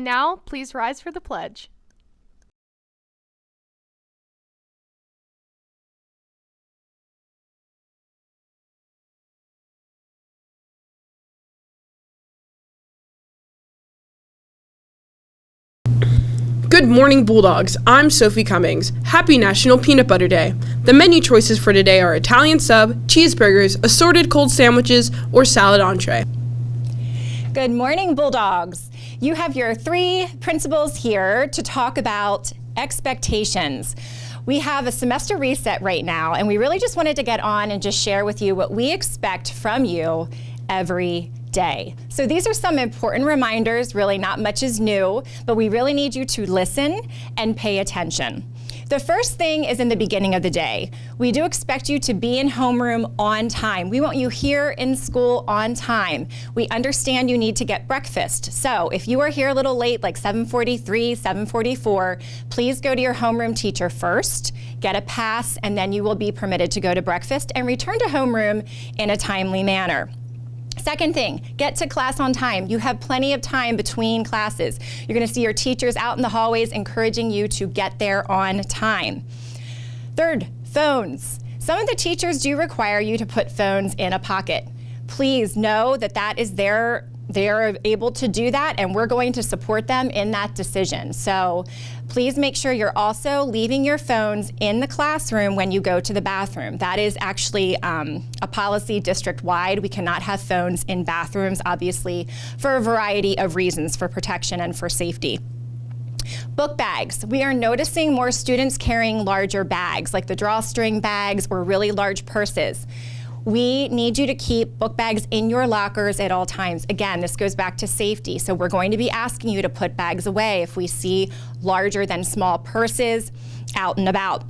And now, please rise for the pledge. Good morning, Bulldogs. I'm Sophie Cummings. Happy National Peanut Butter Day. The menu choices for today are Italian sub, cheeseburgers, assorted cold sandwiches, or salad entree. Good morning, Bulldogs. You have your three principals here to talk about expectations. We have a semester reset right now, and we really just wanted to get on and just share with you what we expect from you every day. So these are some important reminders. Really not much is new, but we really need you to listen and pay attention. The first thing is in the beginning of the day. We do expect you to be in homeroom on time. We want you here in school on time. We understand you need to get breakfast. So if you are here a little late, like 7:43, 7:44, please go to your homeroom teacher first, get a pass, and then you will be permitted to go to breakfast and return to homeroom in a timely manner. Second thing, get to class on time. You have plenty of time between classes. You're going to see your teachers out in the hallways encouraging you to get there on time. Third, phones. Some of the teachers do require you to put phones in a pocket. Please know that that is they're able to do that, and we're going to support them in that decision. So please make sure you're also leaving your phones in the classroom when you go to the bathroom. That is actually a policy district-wide. We cannot have phones in bathrooms, obviously, for a variety of reasons, for protection and for safety. Book bags. We are noticing more students carrying larger bags, like the drawstring bags or really large purses. We need you to keep book bags in your lockers at all times. Again, this goes back to safety, so we're going to be asking you to put bags away if we see larger than small purses out and about.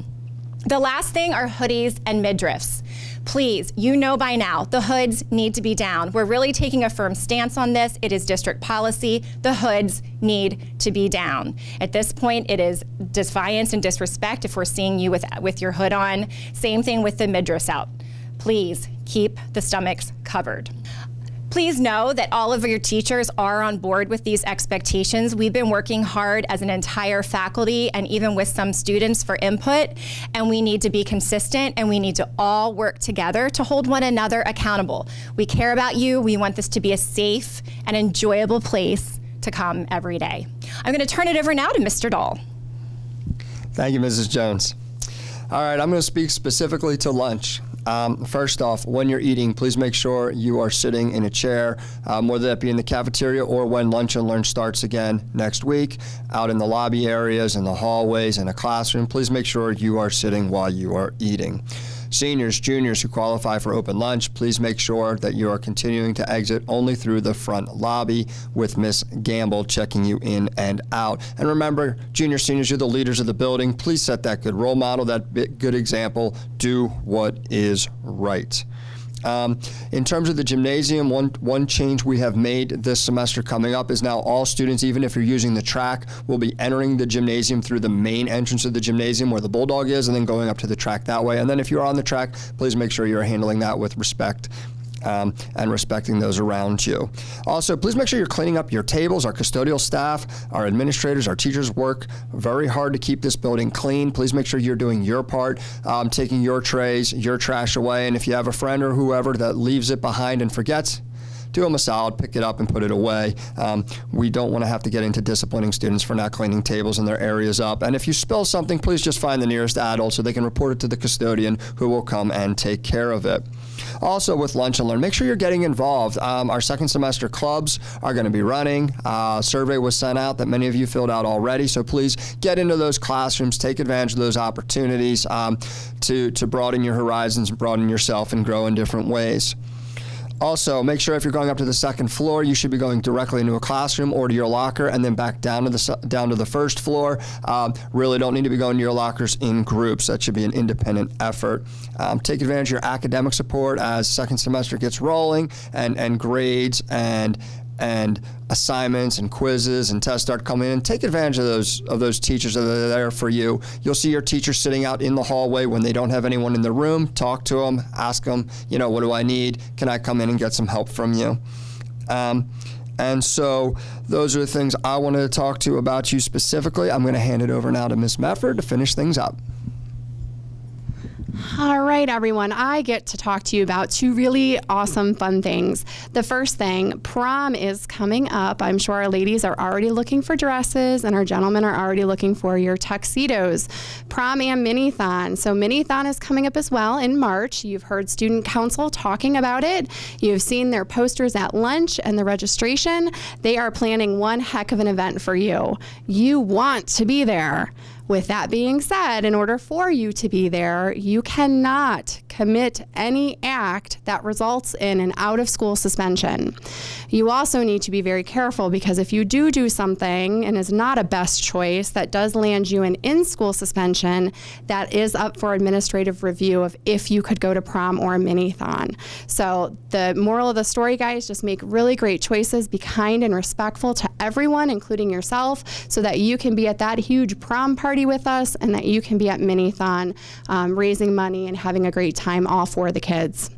The last thing are hoodies and midriffs. Please, you know by now, the hoods need to be down. We're really taking a firm stance on this. It is district policy. The hoods need to be down. At this point, it is defiance and disrespect if we're seeing you with your hood on. Same thing with the midriffs out. Please keep the stomachs covered. Please know that all of your teachers are on board with these expectations. We've been working hard as an entire faculty and even with some students for input, and we need to be consistent and we need to all work together to hold one another accountable. We care about you. We want this to be a safe and enjoyable place to come every day. I'm going to turn it over now to Mr. Dahl. Thank you, Mrs. Jones. All right, I'm going to speak specifically to lunch. First off, when you're eating, please make sure you are sitting in a chair, whether that be in the cafeteria or when Lunch and Learn starts again next week, out in the lobby areas, in the hallways, in a classroom. Please make sure you are sitting while you are eating. Seniors, juniors who qualify for open lunch, please make sure that you are continuing to exit only through the front lobby with Miss Gamble checking you in and out. And remember, junior, seniors, you're the leaders of the building. Please set that good role model, that good example. Do what is right. In terms of the gymnasium, one change we have made this semester coming up is now all students, even if you're using the track, will be entering the gymnasium through the main entrance of the gymnasium where the Bulldog is and then going up to the track that way. And then if you're on the track, please make sure you're handling that with respect. And respecting those around you. Also, please make sure you're cleaning up your tables. Our custodial staff, our administrators, our teachers work very hard to keep this building clean. Please make sure you're doing your part, taking your trays, your trash away. And if you have a friend or whoever that leaves it behind and forgets, do them a solid, pick it up and put it away. We don't want to have to get into disciplining students for not cleaning tables and their areas up. And if you spill something, please just find the nearest adult so they can report it to the custodian who will come and take care of it. Also with Lunch and Learn, make sure you're getting involved. Our second semester clubs are going to be running. A survey was sent out that many of you filled out already, so please get into those classrooms, take advantage of those opportunities to broaden your horizons, broaden yourself, and grow in different ways. Also, make sure if you're going up to the second floor, you should be going directly into a classroom or to your locker and then back down to the first floor. Really don't need to be going to your lockers in groups. That should be an independent effort. Take advantage of your academic support as second semester gets rolling and grades and assignments and quizzes and tests start coming in. Take advantage of those teachers that are there for you. You'll see your teachers sitting out in the hallway when they don't have anyone in the room. Talk to them, ask them, what do I need? Can I come in and get some help from you? And so those are the things I wanted to talk to about you specifically. I'm going to hand it over now to Ms. Mefford to finish things up. All right, everyone. I get to talk to you about two really awesome, fun things. The first thing, prom is coming up. I'm sure our ladies are already looking for dresses and our gentlemen are already looking for your tuxedos. Prom and Mini-thon. So Mini-thon is coming up as well in March. You've heard student council talking about it. You've seen their posters at lunch and the registration. They are planning one heck of an event for you. You want to be there. With that being said, in order for you to be there, you cannot commit any act that results in an out-of-school suspension. You also need to be very careful because if you do something and is not a best choice that does land you an in-school suspension, that is up for administrative review of if you could go to prom or a mini-thon. So the moral of the story, guys, just make really great choices, be kind and respectful to everyone, including yourself, so that you can be at that huge prom party with us and that you can be at Mini-thon raising money and having a great time all for the kids.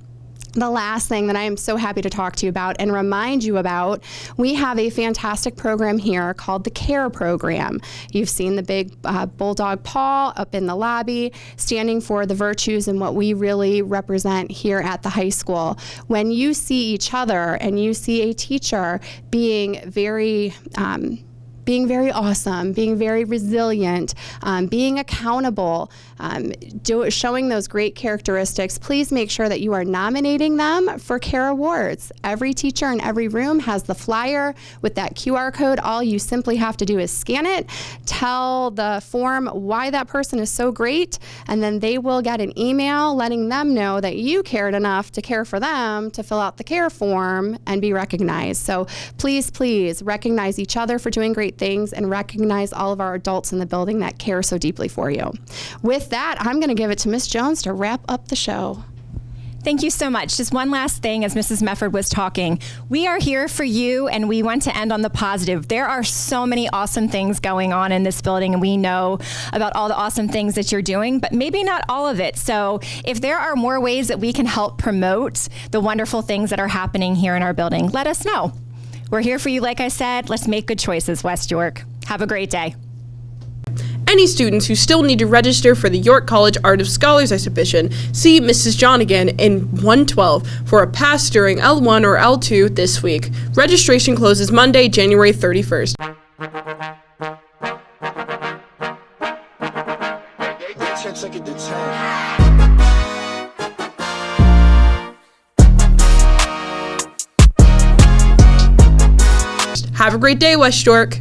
The last thing that I am so happy to talk to you about and remind you about, we have a fantastic program here called the CARE program. You've seen the big bulldog paw up in the lobby, standing for the virtues and what we really represent here at the high school. When you see each other and you see a teacher being very awesome, being very resilient, being accountable, showing those great characteristics, please make sure that you are nominating them for CARE Awards. Every teacher in every room has the flyer with that QR code. All you simply have to do is scan it, tell the form why that person is so great, and then they will get an email letting them know that you cared enough to care for them to fill out the CARE form and be recognized. So please recognize each other for doing great things and recognize all of our adults in the building that care so deeply for you. With that, I'm going to give it to Ms. Jones to wrap up the show. Thank you so much. Just one last thing as Mrs. Mefford was talking. We are here for you and we want to end on the positive. There are so many awesome things going on in this building and we know about all the awesome things that you're doing, but maybe not all of it. So if there are more ways that we can help promote the wonderful things that are happening here in our building, let us know. We're here for you, like I said. Let's make good choices, West York. Have a great day. Any students who still need to register for the York College Art of Scholars exhibition, see Mrs. John again in 112 for a pass during L1 or L2 this week. Registration closes Monday, January 31st. Have a great day, West York.